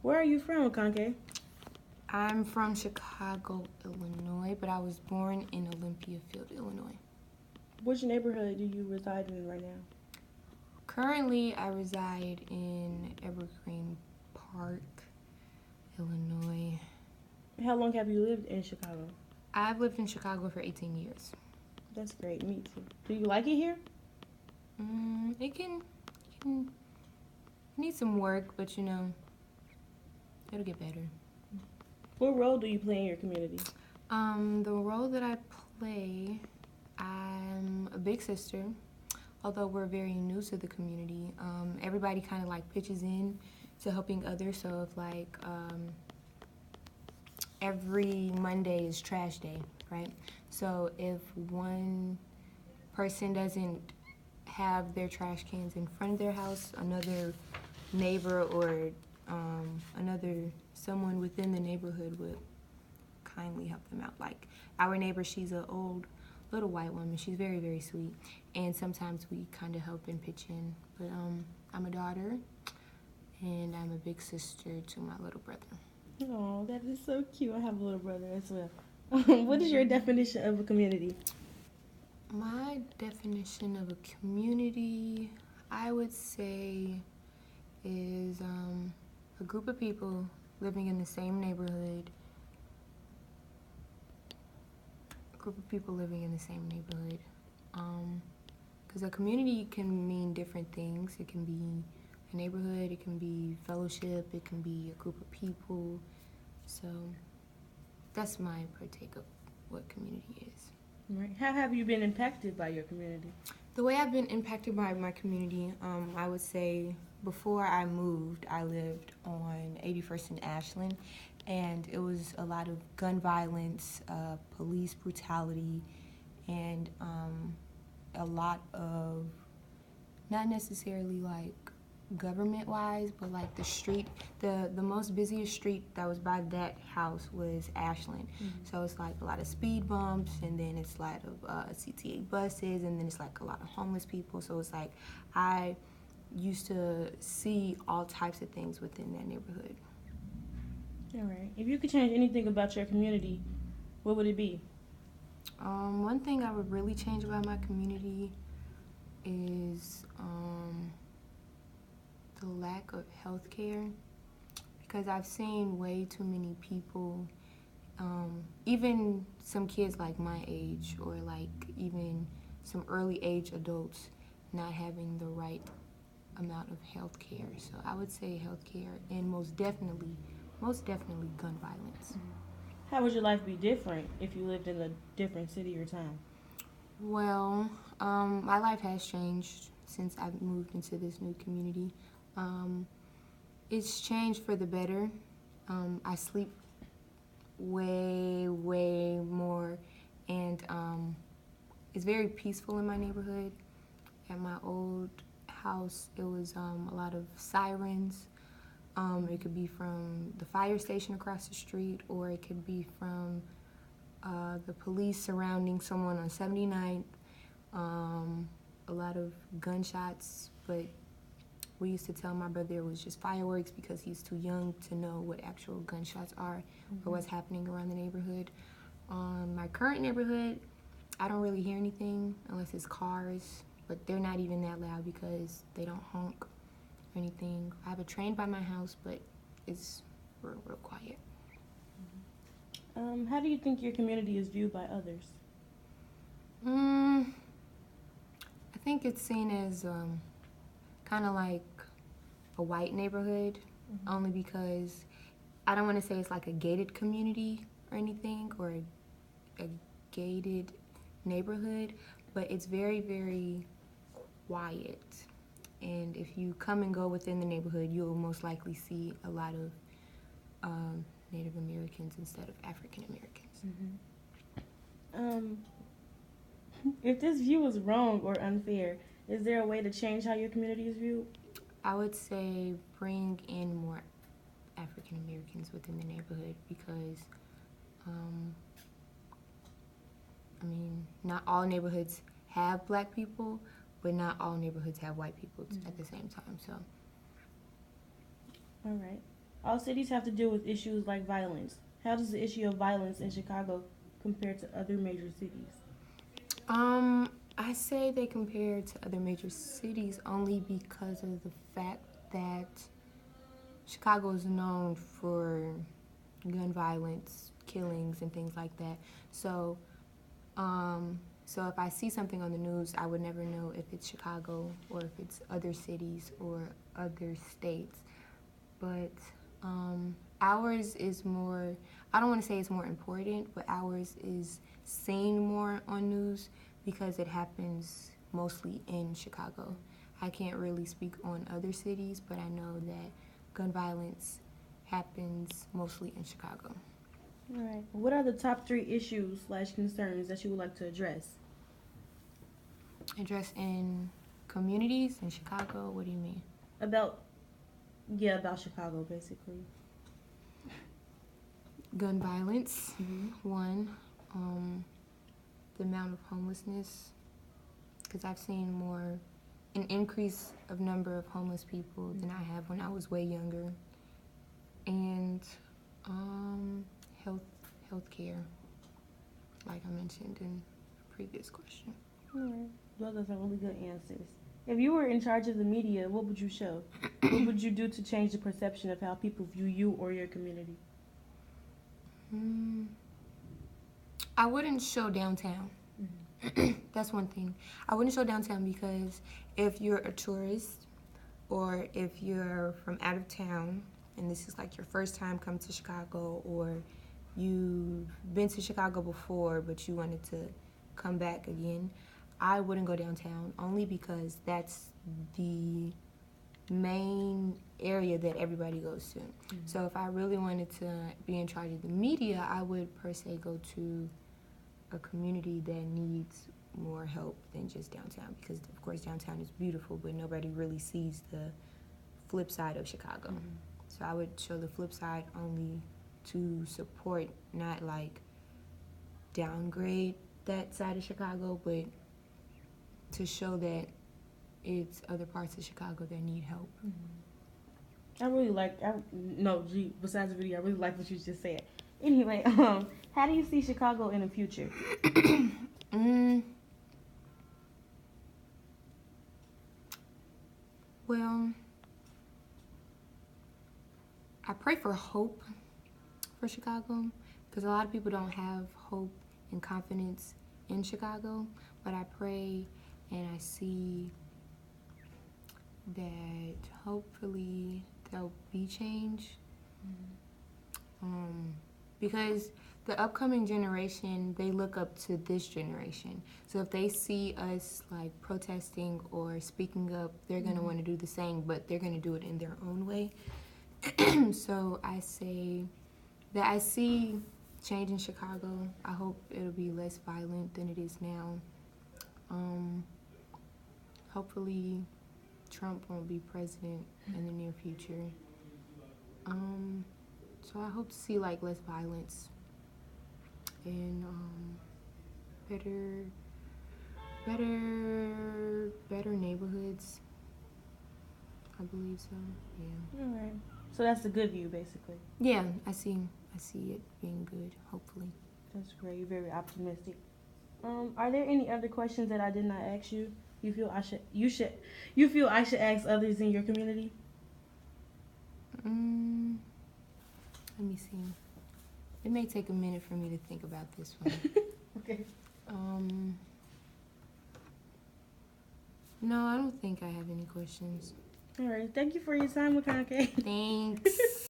Where are you from, Akanke? I'm from Chicago, Illinois, but I was born in Olympia Field, Illinois. Which neighborhood do you reside in right now? Currently, I reside in Evergreen Park, Illinois. How long have you lived in Chicago? I've lived in Chicago for 18 years. That's great. Me too. Do you like it here? It can need some work, but it'll get better. What role do you play in your community? The role that I play, I'm a big sister. Although we're very new to the community, everybody kind of like pitches in to helping others. So if every Monday is trash day, right? So if one person doesn't have their trash cans in front of their house, another neighbor or another someone within the neighborhood would kindly help them out. Like our neighbor, she's an old little white woman. She's very, very sweet, and sometimes we kind of help and pitch in. But I'm a daughter, and I'm a big sister to my little brother. Oh, that is so cute. I have a little brother as well. What is your definition of a community? My definition of a community, I would say, is a group of people living in the same neighborhood. A group of people living in the same neighborhood. Because a community can mean different things. It can be a neighborhood, it can be fellowship, it can be a group of people. So that's my partake of what community is. Right. How have you been impacted by your community? The way I've been impacted by my community, I would say before I moved, I lived on 81st and Ashland, and it was a lot of gun violence, police brutality, and a lot of not necessarily like government wise, but like the street, the most busiest street that was by that house was Ashland. So it's like a lot of speed bumps, and then it's a lot of CTA buses, and then it's like a lot of homeless people. So it's like I used to see all types of things within that neighborhood. All right. If you could change anything about your community, what would it be? One thing I would really change about my community is the lack of health care, because I've seen way too many people, even some kids like my age or like even some early age adults, not having the right amount of health care. So I would say health care, and most definitely gun violence. How would your life be different if you lived in a different city or town? Well, my life has changed since I've moved into this new community. Um, it's changed for the better. I sleep way, way more, and it's very peaceful in my neighborhood. At my old house, it was a lot of sirens. It could be from the fire station across the street, or it could be from the police surrounding someone on 79th. A lot of gunshots, but we used to tell my brother it was just fireworks because he's too young to know what actual gunshots are or what's happening around the neighborhood. My current neighborhood, I don't really hear anything unless it's cars, but they're not even that loud because they don't honk or anything. I have a train by my house, but it's real, real quiet. How do you think your community is viewed by others? I think it's seen as kind of like a white neighborhood, only because I don't want to say it's like a gated community or anything, or a gated neighborhood, but it's very, very quiet. And if you come and go within the neighborhood, you'll most likely see a lot of Native Americans instead of African Americans. Um, if this view is wrong or unfair, is there a way to change how your community is viewed? I would say bring in more African Americans within the neighborhood because, not all neighborhoods have black people, but not all neighborhoods have white people at the same time. So, All right. All cities have to deal with issues like violence. How does the issue of violence in Chicago compare to other major cities? I say they compare to other major cities only because of the fact that Chicago is known for gun violence, killings, and things like that. So, so if I see something on the news, I would never know if it's Chicago or if it's other cities or other states. But ours is more, I don't want to say it's more important, but ours is seen more on news because it happens mostly in Chicago. I can't really speak on other cities, but I know that gun violence happens mostly in Chicago. All right. What are the top 3 issues/concerns that you would like to address? Address in communities in Chicago, what do you mean? About about Chicago, basically. Gun violence, one. The amount of homelessness, because I've seen an increase of number of homeless people than I have when I was way younger. And healthcare, like I mentioned in a previous question. All right. Those are some really good answers. If you were in charge of the media, what would you show? What would you do to change the perception of how people view you or your community? I wouldn't show downtown. That's one thing. I wouldn't show downtown because if you're a tourist or if you're from out of town and this is like your first time coming to Chicago, or you've been to Chicago before but you wanted to come back again, I wouldn't go downtown only because that's the main area that everybody goes to. So if I really wanted to be in charge of the media, I would per se go to a community that needs more help than just downtown, because of course downtown is beautiful, but nobody really sees the flip side of Chicago. So I would show the flip side only to support, not like downgrade that side of Chicago, but to show that it's other parts of Chicago that need help. Besides the video, I really like what you just said. Anyway, how do you see Chicago in the future? Well, I pray for hope for Chicago because a lot of people don't have hope and confidence in Chicago, but I pray and I see that hopefully there'll be change. Because the upcoming generation, they look up to this generation. So if they see us like protesting or speaking up, they're gonna want to do the same, but they're gonna do it in their own way. So I say that I see change in Chicago. I hope it'll be less violent than it is now. Hopefully Trump won't be president in the near future. So I hope to see like less violence and better neighborhoods. I believe so. Yeah. All right. So that's the good view, basically. Yeah, I see it being good. Hopefully. That's great. You're very optimistic. Are there any other questions that I did not ask you? You feel I should ask others in your community? Let me see. It may take a minute for me to think about this one. Okay. No, I don't think I have any questions. All right. Thank you for your time, Akanke. Thanks.